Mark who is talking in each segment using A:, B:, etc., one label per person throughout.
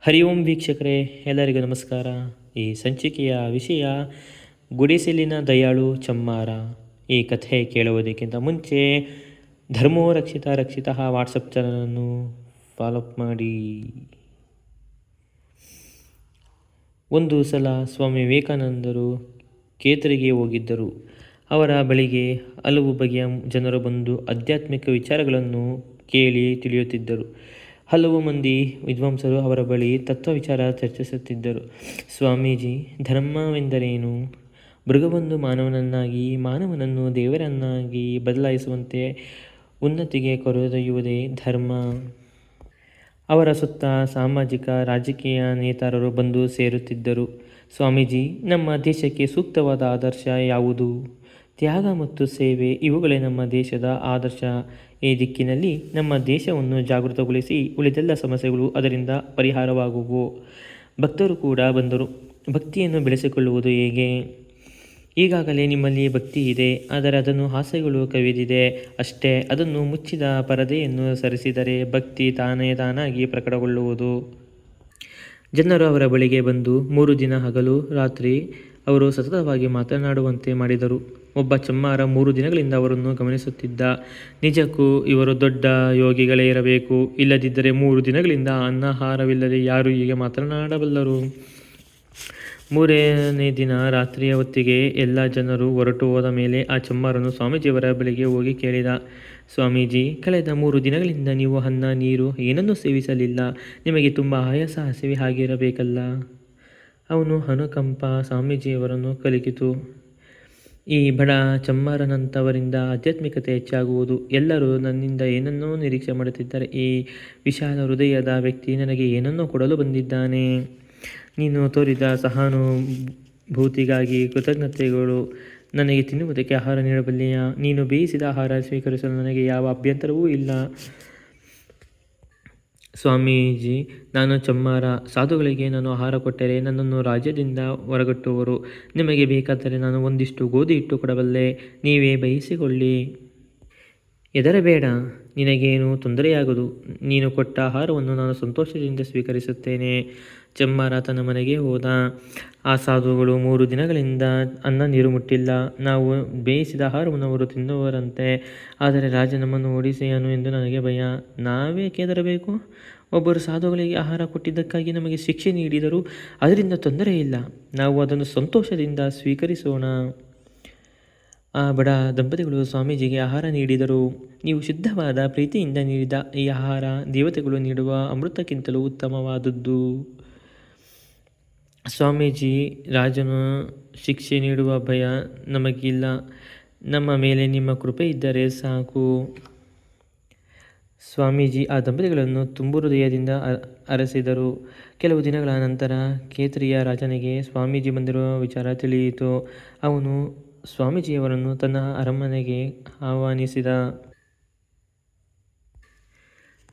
A: ಹರಿ ಓಂ ವೀಕ್ಷಕರೇ, ಎಲ್ಲರಿಗೂ ನಮಸ್ಕಾರ. ಈ ಸಂಚಿಕೆಯ ವಿಷಯ ಗುಡಿಸಲಿನ ದಯಾಳು ಚಮ್ಮಾರ. ಈ ಕಥೆ ಕೇಳುವುದಕ್ಕಿಂತ ಮುಂಚೆ ಧರ್ಮೋ ರಕ್ಷಿತ ರಕ್ಷಿತ ವಾಟ್ಸಪ್ ಚಾನಲನ್ನು ಫಾಲೋಅಪ್ ಮಾಡಿ. ಒಂದು ಸಲ ಸ್ವಾಮಿ ವಿವೇಕಾನಂದರು ಕೇತರಿಗೆ ಹೋಗಿದ್ದರು. ಅವರ ಬಳಿಗೆ ಹಲವು ಬಗೆಯ ಜನರು ಬಂದು ಆಧ್ಯಾತ್ಮಿಕ ವಿಚಾರಗಳನ್ನು ಕೇಳಿ ತಿಳಿಯುತ್ತಿದ್ದರು. ಹಲವು ಮಂದಿ ವಿದ್ವಾಂಸರು ಅವರ ಬಳಿ ತತ್ವ ವಿಚಾರ ಚರ್ಚಿಸುತ್ತಿದ್ದರು. ಸ್ವಾಮೀಜಿ, ಧರ್ಮವೆಂದರೇನು? ಮೃಗವೊಂದು ಮಾನವನನ್ನಾಗಿ, ಮಾನವನನ್ನು ದೇವರನ್ನಾಗಿ ಬದಲಾಯಿಸುವಂತೆ ಉನ್ನತಿಗೆ ಕರೆದೊಯ್ಯುವುದೇ ಧರ್ಮ. ಅವರ ಸುತ್ತ ಸಾಮಾಜಿಕ ರಾಜಕೀಯ ನೇತಾರರು ಬಂದು ಸೇರುತ್ತಿದ್ದರು. ಸ್ವಾಮೀಜಿ, ನಮ್ಮ ದೇಶಕ್ಕೆ ಸೂಕ್ತವಾದ ಆದರ್ಶ ಯಾವುದು? ತ್ಯಾಗ ಮತ್ತು ಸೇವೆ, ಇವುಗಳೇ ನಮ್ಮ ದೇಶದ ಆದರ್ಶ. ಈ ದಿಕ್ಕಿನಲ್ಲಿ ನಮ್ಮ ದೇಶವನ್ನು ಜಾಗೃತಗೊಳಿಸಿ ಉಳಿದೆಲ್ಲ ಸಮಸ್ಯೆಗಳು ಅದರಿಂದ ಪರಿಹಾರವಾಗುವು. ಭಕ್ತರು ಕೂಡ ಬಂದರು. ಭಕ್ತಿಯನ್ನು ಬೆಳೆಸಿಕೊಳ್ಳುವುದು ಹೇಗೆ? ಈಗಾಗಲೇ ನಿಮ್ಮಲ್ಲಿ ಭಕ್ತಿ ಇದೆ, ಆದರೆ ಅದನ್ನು ಆಸೆಗಳು ಕವಿದಿದೆ ಅಷ್ಟೇ. ಅದನ್ನು ಮುಚ್ಚಿದ ಪರದೆಯನ್ನು ಸರಿಸಿದರೆ ಭಕ್ತಿ ತಾನಾಗಿ ಪ್ರಕಟಗೊಳ್ಳುವುದು. ಜನರು ಅವರ ಬಳಿಗೆ ಬಂದು 3 ದಿನ ಹಗಲು ರಾತ್ರಿ ಅವರು ಸತತವಾಗಿ ಮಾತನಾಡುವಂತೆ ಮಾಡಿದರು. ಒಬ್ಬ ಚಮ್ಮಾರ 3 ದಿನಗಳಿಂದ ಅವರನ್ನು ಗಮನಿಸುತ್ತಿದ್ದ. ನಿಜಕ್ಕೂ ಇವರು ದೊಡ್ಡ ಯೋಗಿಗಳೇ ಇರಬೇಕು, ಇಲ್ಲದಿದ್ದರೆ 3 ದಿನಗಳಿಂದ ಅನ್ನಾಹಾರವಿಲ್ಲದೆ ಯಾರು ಹೀಗೆ ಮಾತನಾಡಬಲ್ಲರು? 3ನೇ ದಿನ ರಾತ್ರಿಯ ಹೊತ್ತಿಗೆ ಎಲ್ಲ ಜನರು ಹೊರಟು ಹೋದ ಮೇಲೆ ಆ ಚಮ್ಮಾರನು ಸ್ವಾಮೀಜಿಯವರ ಬಳಿಗೆ ಹೋಗಿ ಕೇಳಿದ. ಸ್ವಾಮೀಜಿ, ಕಳೆದ 3 ದಿನಗಳಿಂದ ನೀವು ಅನ್ನ ನೀರು ಏನನ್ನೂ ಸೇವಿಸಲಿಲ್ಲ. ನಿಮಗೆ ತುಂಬ ಆಯಾಸ ಹಸಿವೆ ಆಗಿರಬೇಕಲ್ಲ? ಅವನು ಅನುಕಂಪ ಸ್ವಾಮೀಜಿಯವರನ್ನು ಕಲಿಕಿತು. ಈ ಬಡ ಚಮ್ಮಾರನಂಥವರಿಂದ ಆಧ್ಯಾತ್ಮಿಕತೆ ಹೆಚ್ಚಾಗುವುದು. ಎಲ್ಲರೂ ನನ್ನಿಂದ ಏನನ್ನೋ ನಿರೀಕ್ಷೆ ಮಾಡುತ್ತಿದ್ದಾರೆ. ಈ ವಿಶಾಲ ಹೃದಯದ ವ್ಯಕ್ತಿ ನನಗೆ ಏನನ್ನೋ ಕೊಡಲು ಬಂದಿದ್ದಾನೆ. ನೀನು ತೋರಿದ ಸಹಾನುಭೂತಿಗಾಗಿ ಕೃತಜ್ಞತೆಗಳು. ನನಗೆ ತಿನ್ನುವುದಕ್ಕೆ ಆಹಾರ ನೀಡಬಲ್ಲೆಯಾ? ನೀನು ಬೇಯಿಸಿದ ಆಹಾರ ಸ್ವೀಕರಿಸಲು ನನಗೆ ಯಾವ ಅಭ್ಯಂತರವೂ ಇಲ್ಲ. ಸ್ವಾಮೀಜಿ, ನಾನು ಚಮ್ಮಾರ. ಸಾಧುಗಳಿಗೆ ನಾನು ಆಹಾರ ಕೊಟ್ಟರೆ ನನ್ನನ್ನು ರಾಜ್ಯದಿಂದ ಹೊರಗಟ್ಟುವರು. ನಿಮಗೆ ಬೇಕಾದರೆ ನಾನು ಒಂದಿಷ್ಟು ಗೋಧಿ ಹಿಟ್ಟು ಕೊಡಬಲ್ಲೆ, ನೀವೇ ಬೇಯಿಸಿಕೊಳ್ಳಿ. ಹೆದರಬೇಡ, ನಿನಗೇನು ತೊಂದರೆಯಾಗದು. ನೀನು ಕೊಟ್ಟ ಆಹಾರವನ್ನು ನಾನು ಸಂತೋಷದಿಂದ ಸ್ವೀಕರಿಸುತ್ತೇನೆ. ಚಮ್ಮಾರ ತನ್ನ ಮನೆಗೆ ಹೋದ. ಆ ಸಾಧುಗಳು 3 ದಿನಗಳಿಂದ ಅನ್ನ ನೀರು ಮುಟ್ಟಿಲ್ಲ. ನಾವು ಬೇಯಿಸಿದ ಆಹಾರವನ್ನು ಅವರು ತಿನ್ನುವರಂತೆ. ಆದರೆ ರಾಜ ನಮ್ಮನ್ನು ಓಡಿಸಿಯಾನು ಎಂದು ನನಗೆ ಭಯ. ನಾವೇಕೆ ಹೆದರಬೇಕು? ಒಬ್ಬರು ಸಾಧುಗಳಿಗೆ ಆಹಾರ ಕೊಟ್ಟಿದ್ದಕ್ಕಾಗಿ ನಮಗೆ ಶಿಕ್ಷೆ ನೀಡಿದರೂ ಅದರಿಂದ ತೊಂದರೆ ಇಲ್ಲ. ನಾವು ಅದನ್ನು ಸಂತೋಷದಿಂದ ಸ್ವೀಕರಿಸೋಣ. ಆ ಬಡ ದಂಪತಿಗಳು ಸ್ವಾಮೀಜಿಗೆ ಆಹಾರ ನೀಡಿದರು. ನೀವು ಶುದ್ಧವಾದ ಪ್ರೀತಿಯಿಂದ ನೀಡಿದ ಈ ಆಹಾರ ದೇವತೆಗಳು ನೀಡುವ ಅಮೃತಕ್ಕಿಂತಲೂ ಉತ್ತಮವಾದದ್ದು. ಸ್ವಾಮೀಜಿ, ರಾಜನು ಶಿಕ್ಷೆ ನೀಡುವ ಭಯ ನಮಗಿಲ್ಲ. ನಮ್ಮ ಮೇಲೆ ನಿಮ್ಮ ಕೃಪೆ ಇದ್ದರೆ ಸಾಕು. ಸ್ವಾಮೀಜಿ ಆ ದಂಪತಿಗಳನ್ನು ತುಂಬು ಹೃದಯದಿಂದ ಅರಸಿದರು. ಕೆಲವು ದಿನಗಳ ನಂತರ ಕೇತರಿಯ ರಾಜನಿಗೆ ಸ್ವಾಮೀಜಿ ಬಂದಿರುವ ವಿಚಾರ ತಿಳಿಯಿತು. ಅವನು ಸ್ವಾಮೀಜಿಯವರನ್ನು ತನ್ನ ಅರಮನೆಗೆ ಆಹ್ವಾನಿಸಿದ.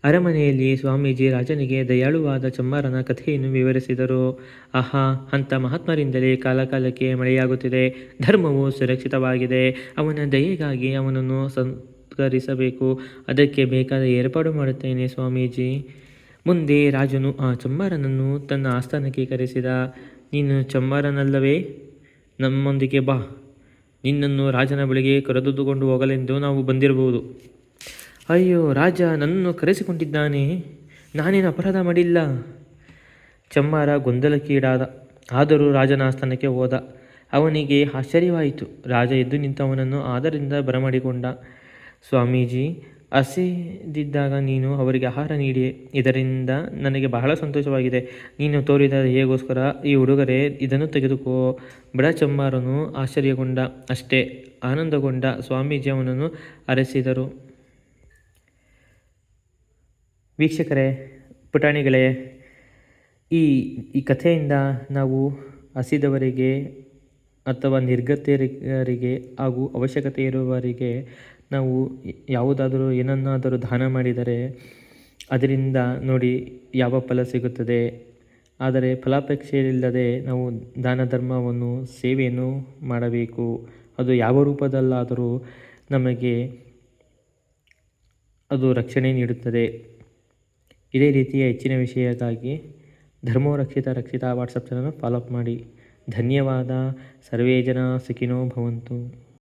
A: ಅರಮನೆಯಲ್ಲಿ ಸ್ವಾಮೀಜಿ ರಾಜನಿಗೆ ದಯಾಳುವಾದ ಚಮ್ಮಾರನ ಕಥೆಯನ್ನು ವಿವರಿಸಿದರು. ಆಹಾ, ಅಂಥ ಮಹಾತ್ಮರಿಂದಲೇ ಕಾಲಕಾಲಕ್ಕೆ ಮಳೆಯಾಗುತ್ತಿದೆ. ಧರ್ಮವು ಸುರಕ್ಷಿತವಾಗಿದೆ. ಅವನ ದಯೆಗಾಗಿ ಅವನನ್ನು ಸತ್ಕರಿಸಬೇಕು. ಅದಕ್ಕೆ ಬೇಕಾದ ಏರ್ಪಾಡು ಮಾಡುತ್ತೇನೆ ಸ್ವಾಮೀಜಿ. ಮುಂದೆ ರಾಜನು ಆ ಚಮ್ಮಾರನನ್ನು ತನ್ನ ಆಸ್ಥಾನಕ್ಕೆ ಕರೆಸಿದ. ನೀನು ಚಮ್ಮಾರನಲ್ಲವೇ? ನಮ್ಮೊಂದಿಗೆ ಬಾ. ನಿನ್ನನ್ನು ರಾಜನ ಬಳಿಗೆ ಕರೆದುಕೊಂಡು ಹೋಗಲೆಂದು ನಾವು ಬಂದಿರಬಹುದು. ಅಯ್ಯೋ ರಾಜ ನನ್ನನ್ನು ಕರೆಸಿಕೊಂಡಿದ್ದಾನೆ, ನಾನೇನು ಅಪರಾಧ ಮಾಡಿಲ್ಲ. ಚಮ್ಮಾರ ಗೊಂದಲಕ್ಕೀಡಾದ. ಆದರೂ ರಾಜನ ಆಸ್ಥಾನಕ್ಕೆ ಹೋದ. ಅವನಿಗೆ ಆಶ್ಚರ್ಯವಾಯಿತು. ರಾಜ ಎದ್ದು ನಿಂತು ಅವನನ್ನು ಆದರದಿಂದ ಬರಮಾಡಿಕೊಂಡ. ಸ್ವಾಮೀಜಿ, ಹಸಿದಿದ್ದಾಗ ನೀನು ಅವರಿಗೆ ಆಹಾರ ನೀಡಿ, ಇದರಿಂದ ನನಗೆ ಬಹಳ ಸಂತೋಷವಾಗಿದೆ. ನೀನು ತೋರಿದ ದಯೆಗೋಸ್ಕರ ಈ ಉಡುಗೊರೆ, ಇದನ್ನು ತೆಗೆದುಕೋ. ಬಡ ಚಮ್ಮಾರನು ಆಶ್ಚರ್ಯಗೊಂಡ, ಅಷ್ಟೇ ಆನಂದಗೊಂಡ. ಸ್ವಾಮೀಜಿ ಅವನನ್ನು ಅರಸಿದರು. ವೀಕ್ಷಕರೇ, ಪುಟಾಣಿಗಳೇ, ಈ ಕಥೆಯಿಂದ ನಾವು ಹಸಿದವರಿಗೆ ಅಥವಾ ನಿರ್ಗತಿಕರಿಗೆ ಹಾಗೂ ಅವಶ್ಯಕತೆ ಇರುವವರಿಗೆ ನಾವು ಯಾವುದಾದರೂ ಏನನ್ನಾದರೂ ದಾನ ಮಾಡಿದರೆ ಅದರಿಂದ ನೋಡಿ ಯಾವ ಫಲ ಸಿಗುತ್ತದೆ. ಆದರೆ ಫಲಾಪೇಕ್ಷೆಯಿಲ್ಲದೆ ನಾವು ದಾನ ಧರ್ಮವನ್ನು ಸೇವೆಯನ್ನು ಮಾಡಬೇಕು. ಅದು ಯಾವ ರೂಪದಲ್ಲಾದರೂ ನಮಗೆ ಅದು ರಕ್ಷಣೆ ನೀಡುತ್ತದೆ. ಇದೇ ರೀತಿಯ ಹೆಚ್ಚಿನ ವಿಷಯಕ್ಕಾಗಿ ಧರ್ಮೋ ರಕ್ಷಿತ ರಕ್ಷಿತ ವಾಟ್ಸಪ್ ಚಾನಲ್ ಫಾಲೋ ಅಪ್ ಮಾಡಿ. ಧನ್ಯವಾದ. ಸರ್ವೇ ಜನ ಸುಖಿನೋ ಭವಂತು.